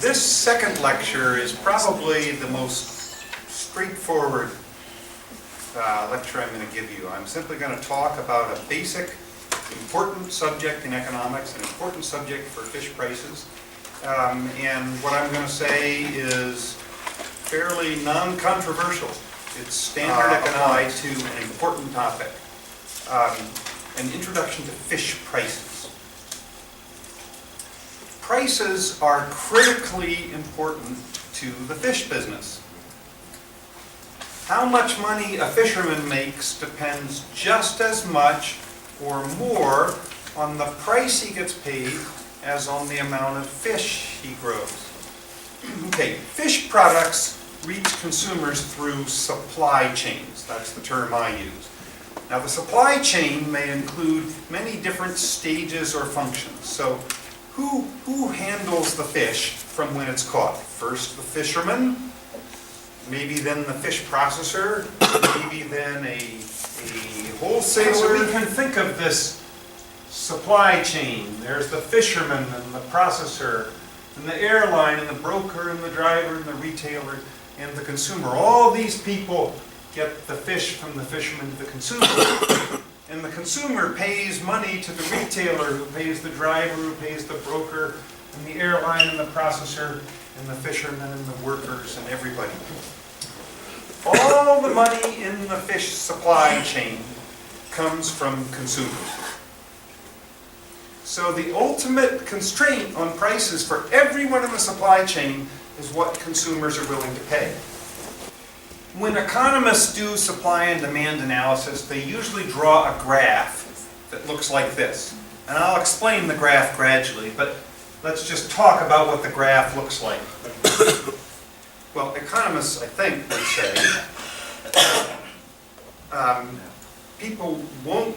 This second lecture is probably the most straightforward lecture I'm going to give you. I'm simply going to talk about a basic, important subject in economics, an important subject for fish prices. And what I'm going to say is fairly non-controversial. It's standard economics to an important topic. An introduction to fish prices. Prices are critically important to the fish business. How much money a fisherman makes depends just as much or more on the price he gets paid as on the amount of fish he grows. Okay, fish products reach consumers through supply chains. That's the term I use. Now the supply chain may include many different stages or functions. So who handles the fish from when it's caught? First the fisherman, maybe then the fish processor, maybe then a wholesaler. So we can think of this supply chain. There's the fisherman and the processor and the airline and the broker and the driver and the retailer and the consumer. All these people get the fish from the fisherman to the consumer. And the consumer pays money to the retailer, who pays the driver, who pays the broker, and the airline and the processor, and the fishermen and the workers and everybody. All the money in the fish supply chain comes from consumers. So the ultimate constraint on prices for everyone in the supply chain is what consumers are willing to pay. When economists do supply and demand analysis, they usually draw a graph that looks like this. And I'll explain the graph gradually, but let's just talk about what the graph looks like. Well, economists, I think, would say people won't.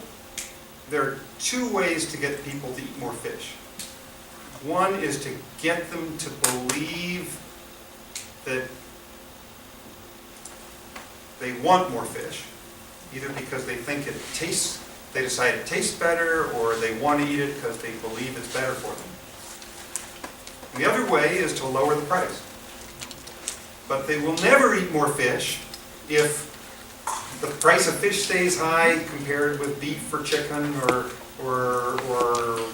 There are two ways to get people to eat more fish. One is to get them to believe that they want more fish, either because they think it tastes, they decide it tastes better, or they want to eat it because they believe it's better for them. The other way is to lower the price. But they will never eat more fish if the price of fish stays high compared with beef or chicken or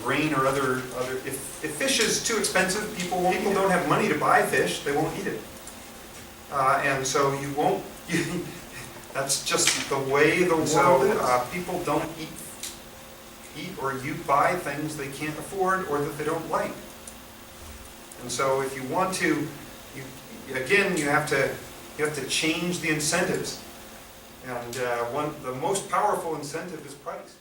grain or other. If fish is too expensive, people don't have money to buy fish, they won't eat it. And so you won't. That's just the way the world is. People don't eat or you buy things they can't afford or that they don't like. And so if you want to, you have to change the incentives. And the most powerful incentive is price.